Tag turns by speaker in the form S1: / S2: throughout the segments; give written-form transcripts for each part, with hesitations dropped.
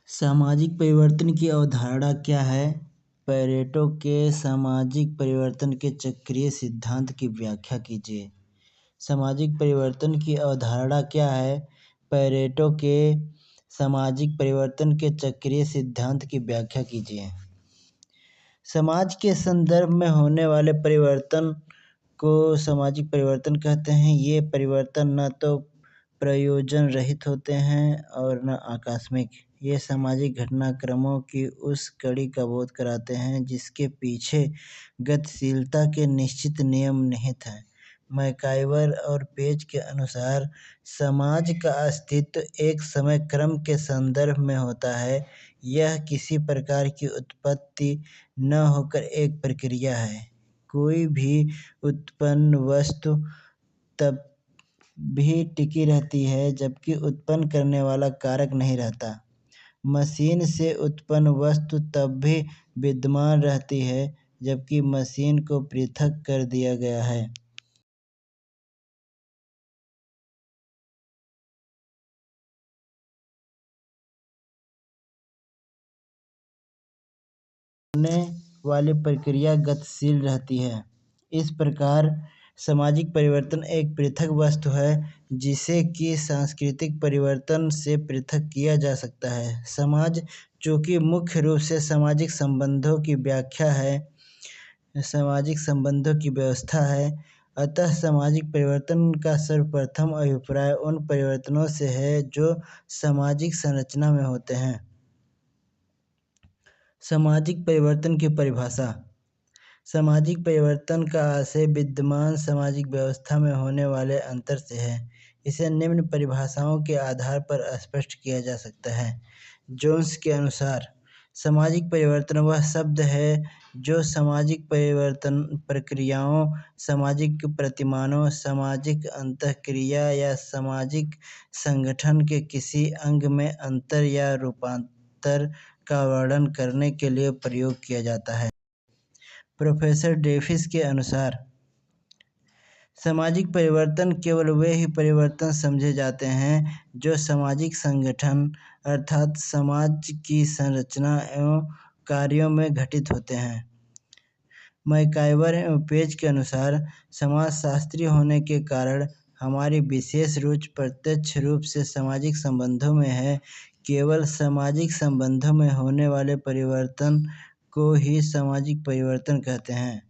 S1: सामाजिक परिवर्तन की अवधारणा क्या है? पैरेटो के सामाजिक परिवर्तन के चक्रीय सिद्धांत की व्याख्या कीजिए। सामाजिक परिवर्तन की अवधारणा क्या है? पैरेटो के सामाजिक परिवर्तन के चक्रीय सिद्धांत की व्याख्या कीजिए। समाज के संदर्भ में होने वाले परिवर्तन को सामाजिक परिवर्तन कहते हैं। ये परिवर्तन न तो प्रयोजन रहित होते हैं और न आकस्मिक। ये सामाजिक घटनाक्रमों की उस कड़ी का बोध कराते हैं जिसके पीछे गतिशीलता के निश्चित नियम निहित हैं। मैकाइवर और पेज के अनुसार समाज का अस्तित्व एक समय क्रम के संदर्भ में होता है। यह किसी प्रकार की उत्पत्ति न होकर एक प्रक्रिया है। कोई भी उत्पन्न वस्तु तब भी टिकी रहती है जबकि उत्पन्न करने वाला कारक नहीं रहता। मशीन से उत्पन्न वस्तु तब भी विद्यमान रहती है जबकि मशीन को पृथक कर दिया गया है। होने वाली प्रक्रिया गतिशील रहती है। इस प्रकार सामाजिक परिवर्तन एक पृथक वस्तु है जिसे कि सांस्कृतिक परिवर्तन से पृथक किया जा सकता है। समाज चूँकि मुख्य रूप से सामाजिक संबंधों की व्याख्या है, सामाजिक संबंधों की व्यवस्था है, अतः सामाजिक परिवर्तन का सर्वप्रथम अभिप्राय उन परिवर्तनों से है जो सामाजिक संरचना में होते हैं। सामाजिक परिवर्तन की परिभाषा। सामाजिक परिवर्तन का आशय विद्यमान सामाजिक व्यवस्था में होने वाले अंतर से है। इसे निम्न परिभाषाओं के आधार पर स्पष्ट किया जा सकता है। जोन्स के अनुसार सामाजिक परिवर्तन वह शब्द है जो सामाजिक परिवर्तन प्रक्रियाओं, सामाजिक प्रतिमानों, सामाजिक अंतःक्रिया या सामाजिक संगठन के किसी अंग में अंतर या रूपांतर का वर्णन करने के लिए प्रयोग किया जाता है। प्रोफेसर डेफिस के अनुसार सामाजिक परिवर्तन केवल वे ही परिवर्तन समझे जाते हैं जो सामाजिक संगठन अर्थात समाज की संरचना एवं कार्यों में घटित होते हैं। मैकाइवर एवं पेज के अनुसार समाजशास्त्री होने के कारण हमारी विशेष रुचि प्रत्यक्ष रूप से सामाजिक संबंधों में है। केवल सामाजिक संबंधों में होने वाले परिवर्तन को ही सामाजिक परिवर्तन कहते हैं।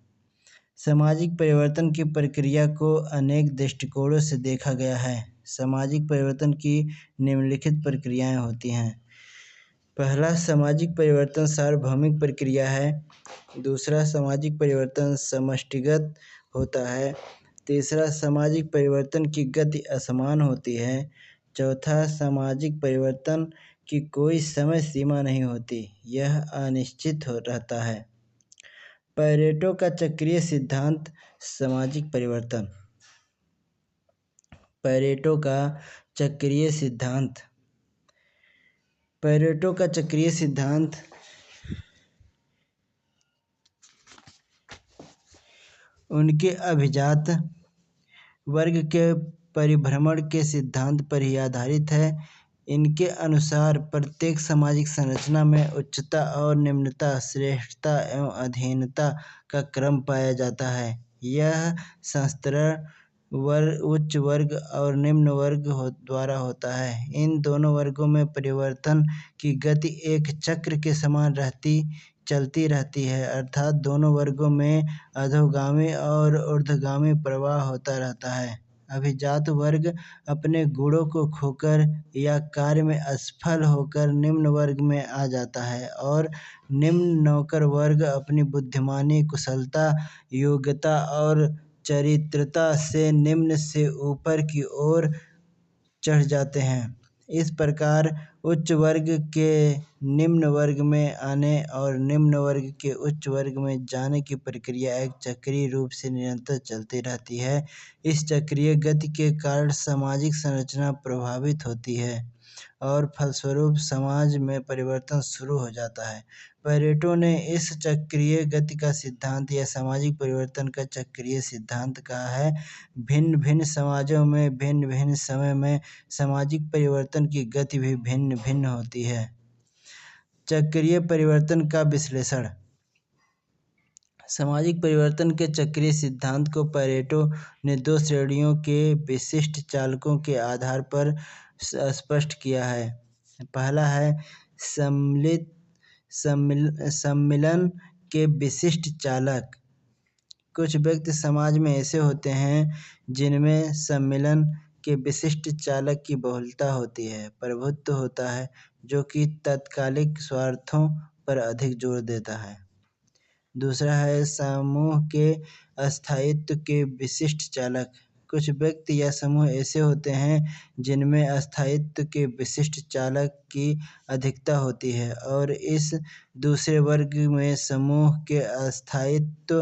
S1: सामाजिक परिवर्तन की प्रक्रिया को अनेक दृष्टिकोणों से देखा गया है। सामाजिक परिवर्तन की निम्नलिखित प्रक्रियाएं होती हैं। पहला, सामाजिक परिवर्तन सार्वभौमिक प्रक्रिया है। दूसरा, सामाजिक परिवर्तन समष्टिगत होता है। तीसरा, सामाजिक परिवर्तन की गति असमान होती है। चौथा, सामाजिक परिवर्तन की कोई समय सीमा नहीं होती, यह अनिश्चित रहता है। पैरेटो का चक्रीय सिद्धांत सामाजिक परिवर्तन। पैरेटो का चक्रीय सिद्धांत। पैरेटो का चक्रीय सिद्धांत उनके अभिजात वर्ग के परिभ्रमण के सिद्धांत पर ही आधारित है। इनके अनुसार प्रत्येक सामाजिक संरचना में उच्चता और निम्नता, श्रेष्ठता एवं अधीनता का क्रम पाया जाता है। यह संस्तरण उच्च वर्ग और निम्न वर्ग द्वारा होता है। इन दोनों वर्गों में परिवर्तन की गति एक चक्र के समान चलती रहती है, अर्थात दोनों वर्गों में अधोगामी और ऊर्ध्वगामी प्रवाह होता रहता है। अभिजात वर्ग अपने गुणों को खोकर या कार्य में असफल होकर निम्न वर्ग में आ जाता है और निम्न नौकर वर्ग अपनी बुद्धिमानी, कुशलता, योग्यता और चरित्रता से निम्न से ऊपर की ओर चढ़ जाते हैं। इस प्रकार उच्च वर्ग के निम्न वर्ग में आने और निम्न वर्ग के उच्च वर्ग में जाने की प्रक्रिया एक चक्रीय रूप से निरंतर चलती रहती है। इस चक्रीय गति के कारण सामाजिक संरचना प्रभावित होती है और फलस्वरूप समाज में परिवर्तन शुरू हो जाता है। पैरेटो ने इस चक्रीय गति का सिद्धांत या सामाजिक परिवर्तन का चक्रीय सिद्धांत कहा है। भिन्न भिन्न समाजों में भिन्न भिन्न समय में सामाजिक परिवर्तन की गति भी भिन्न भिन्न होती है। चक्रीय परिवर्तन का विश्लेषण। सामाजिक परिवर्तन के चक्रीय सिद्धांत को पेरेटो ने 2 श्रेणियों के विशिष्ट चालकों के आधार पर स्पष्ट किया है। पहला है सम्मिलन के विशिष्ट चालक। कुछ व्यक्ति समाज में ऐसे होते हैं जिनमें सम्मिलन के विशिष्ट चालक की बहुलता होती है, प्रभुत्व होता है, जो कि तात्कालिक स्वार्थों पर अधिक जोर देता है। दूसरा है समूह के अस्थायित्व के विशिष्ट चालक। कुछ व्यक्ति या समूह ऐसे होते हैं जिनमें अस्थायित्व के विशिष्ट चालक की अधिकता होती है और इस दूसरे वर्ग में समूह के अस्थायित्व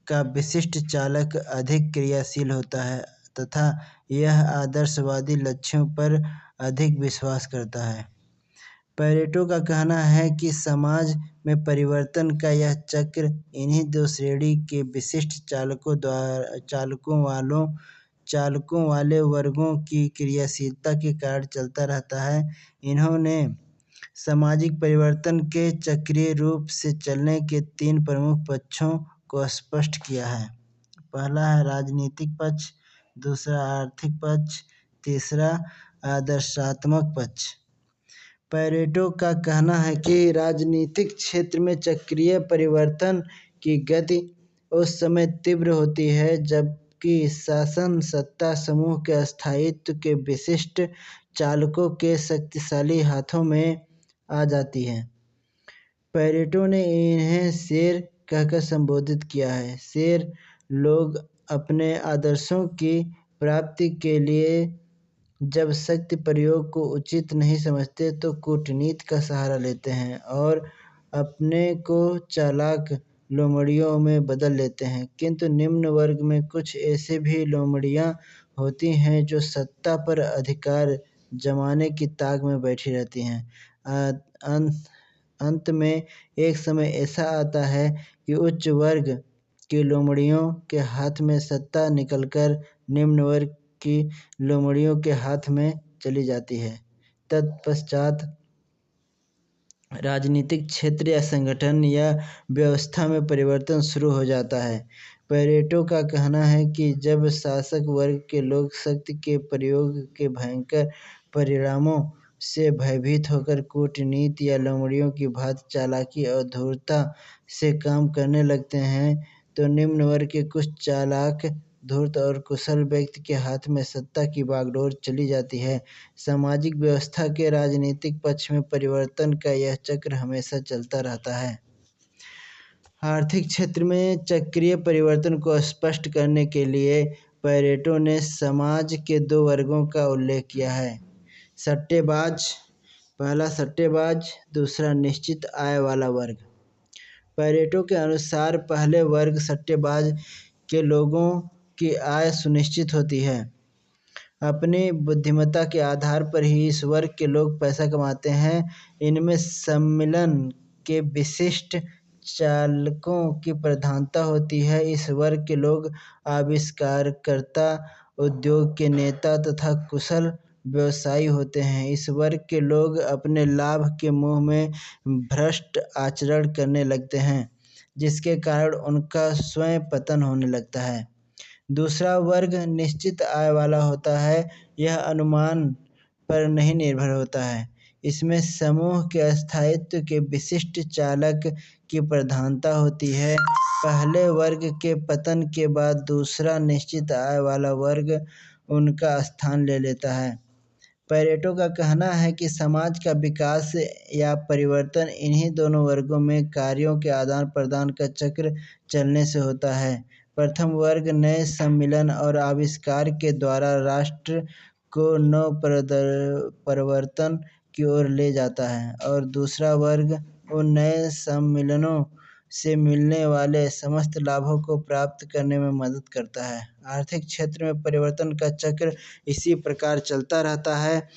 S1: का विशिष्ट चालक अधिक क्रियाशील होता है तथा यह आदर्शवादी लक्ष्यों पर अधिक विश्वास करता है। पेरेटो का कहना है कि समाज में परिवर्तन का यह चक्र इन्हीं 2 श्रेणी के विशिष्ट चालकों वाले वर्गों की क्रियाशीलता के कारण चलता रहता है। इन्होंने सामाजिक परिवर्तन के चक्रीय रूप से चलने के 3 प्रमुख पक्षों को स्पष्ट किया है। पहला है राजनीतिक पक्ष, दूसरा आर्थिक पक्ष, तीसरा आदर्शात्मक पक्ष। पेरेटो का कहना है कि राजनीतिक क्षेत्र में चक्रीय परिवर्तन की गति उस समय तीव्र होती है जबकि शासन सत्ता समूह के अस्थायित्व के विशिष्ट चालकों के शक्तिशाली हाथों में आ जाती है। पेरेटो ने इन्हें शेर कहकर संबोधित किया है। शेर लोग अपने आदर्शों की प्राप्ति के लिए जब शक्ति प्रयोग को उचित नहीं समझते तो कूटनीति का सहारा लेते हैं और अपने को चालाक लोमड़ियों में बदल लेते हैं, किंतु निम्न वर्ग में कुछ ऐसे भी लोमड़ियां होती हैं जो सत्ता पर अधिकार जमाने की ताक में बैठी रहती हैं। अंत में एक समय ऐसा आता है कि उच्च वर्ग की लोमड़ियों के हाथ में सत्ता निकलकर निम्न वर्ग की लोमड़ियों के हाथ में चली जाती है। तत्पश्चात राजनीतिक क्षेत्र या संगठन या व्यवस्था में परिवर्तन शुरू हो जाता है। पेरेटो का कहना है कि जब शासक वर्ग के लोग शक्ति के प्रयोग के भयंकर परिणामों से भयभीत होकर कूटनीति या लोमड़ियों की भांति चालाकी और धूर्तता से काम करने लगते हैं, तो निम्न वर्ग के कुछ चालाक, धूर्त और कुशल व्यक्ति के हाथ में सत्ता की बागडोर चली जाती है। सामाजिक व्यवस्था के राजनीतिक पक्ष में परिवर्तन का यह चक्र हमेशा चलता रहता है। आर्थिक क्षेत्र में चक्रीय परिवर्तन को स्पष्ट करने के लिए पेरेटो ने समाज के 2 वर्गों का उल्लेख किया है। सट्टेबाज, पहला सट्टेबाज, दूसरा निश्चित आय वाला वर्ग। पेरेटो के अनुसार पहले वर्ग सट्टेबाज के लोगों की आय सुनिश्चित होती है। अपनी बुद्धिमत्ता के आधार पर ही इस वर्ग के लोग पैसा कमाते हैं। इनमें सम्मिलन के विशिष्ट चालकों की प्रधानता होती है। इस वर्ग के लोग आविष्कारकर्ता, उद्योग के नेता तथा कुशल व्यवसायी होते हैं। इस वर्ग के लोग अपने लाभ के मोह में भ्रष्ट आचरण करने लगते हैं, जिसके कारण उनका स्वयं पतन होने लगता है। दूसरा वर्ग निश्चित आय वाला होता है। यह अनुमान पर नहीं निर्भर होता है। इसमें समूह के अस्थायित्व के विशिष्ट चालक की प्रधानता होती है। पहले वर्ग के पतन के बाद दूसरा निश्चित आय वाला वर्ग उनका स्थान ले लेता है। पेरेटो का कहना है कि समाज का विकास या परिवर्तन इन्हीं दोनों वर्गों में कार्यों के आदान प्रदान का चक्र चलने से होता है। प्रथम वर्ग नए सम्मिलन और आविष्कार के द्वारा राष्ट्र को नव परिवर्तन की ओर ले जाता है और दूसरा वर्ग उन नए सम्मिलनों से मिलने वाले समस्त लाभों को प्राप्त करने में मदद करता है। आर्थिक क्षेत्र में परिवर्तन का चक्र इसी प्रकार चलता रहता है।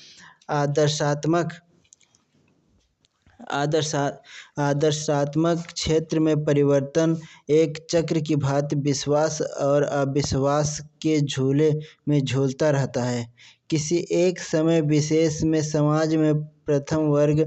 S1: आदर्शात्मक क्षेत्र में परिवर्तन एक चक्र की भांति विश्वास और अविश्वास के झूले में झूलता रहता है। किसी एक समय विशेष में समाज में प्रथम वर्ग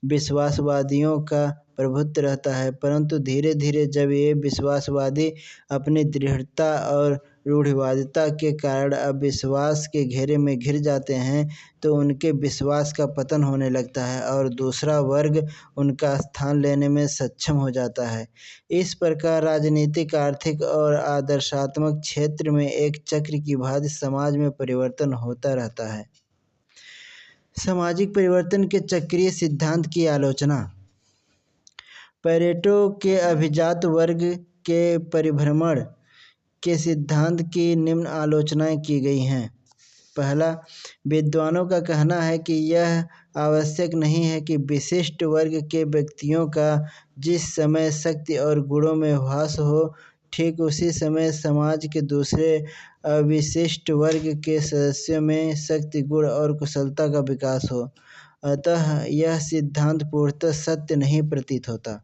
S1: विश्वासवादियों का प्रभुत्व रहता है, परंतु धीरे धीरे जब ये विश्वासवादी अपनी दृढ़ता और रूढ़िवादिता के कारण अविश्वास के घेरे में घिर जाते हैं तो उनके विश्वास का पतन होने लगता है और दूसरा वर्ग उनका स्थान लेने में सक्षम हो जाता है। इस प्रकार राजनीतिक, आर्थिक और आदर्शात्मक क्षेत्र में एक चक्र की भांति समाज में परिवर्तन होता रहता है। सामाजिक परिवर्तन के चक्रीय सिद्धांत की आलोचना। पेरेटो के अभिजात वर्ग के परिभ्रमण के सिद्धांत की निम्न आलोचनाएं की गई हैं। पहला, विद्वानों का कहना है कि यह आवश्यक नहीं है कि विशिष्ट वर्ग के व्यक्तियों का जिस समय शक्ति और गुणों में ह्रास हो, ठीक उसी समय समाज के दूसरे अविशिष्ट वर्ग के सदस्यों में शक्ति, गुण और कुशलता का विकास हो। अतः यह सिद्धांत पूर्णतः सत्य नहीं प्रतीत होता।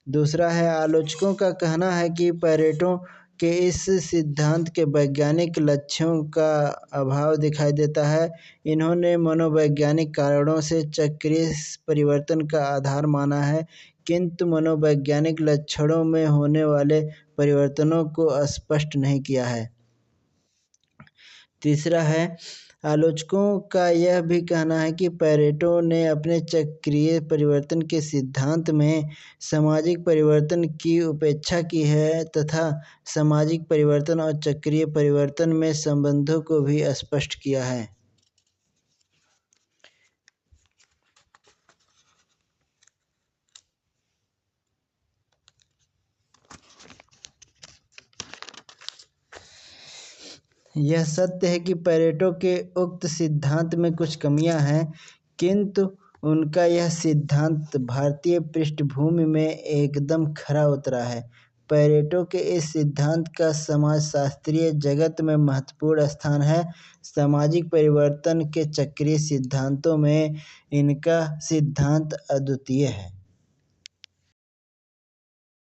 S1: दूसरा है, आलोचकों का कहना है कि पेरेटो के इस सिद्धांत के वैज्ञानिक लक्ष्यों का अभाव दिखाई देता है। इन्होंने मनोवैज्ञानिक कारणों से चक्रीय परिवर्तन का आधार माना है, किंतु मनोवैज्ञानिक लक्षणों में होने वाले परिवर्तनों को स्पष्ट नहीं किया है। तीसरा है, आलोचकों का यह भी कहना है कि पेरेटो ने अपने चक्रीय परिवर्तन के सिद्धांत में सामाजिक परिवर्तन की उपेक्षा की है तथा सामाजिक परिवर्तन और चक्रीय परिवर्तन में संबंधों को भी स्पष्ट किया है। यह सत्य है कि पेरेटो के उक्त सिद्धांत में कुछ कमियां हैं, किंतु उनका यह सिद्धांत भारतीय पृष्ठभूमि में एकदम खरा उतरा है। पेरेटो के इस सिद्धांत का समाजशास्त्रीय जगत में महत्वपूर्ण स्थान है। सामाजिक परिवर्तन के चक्रीय सिद्धांतों में इनका सिद्धांत अद्वितीय है।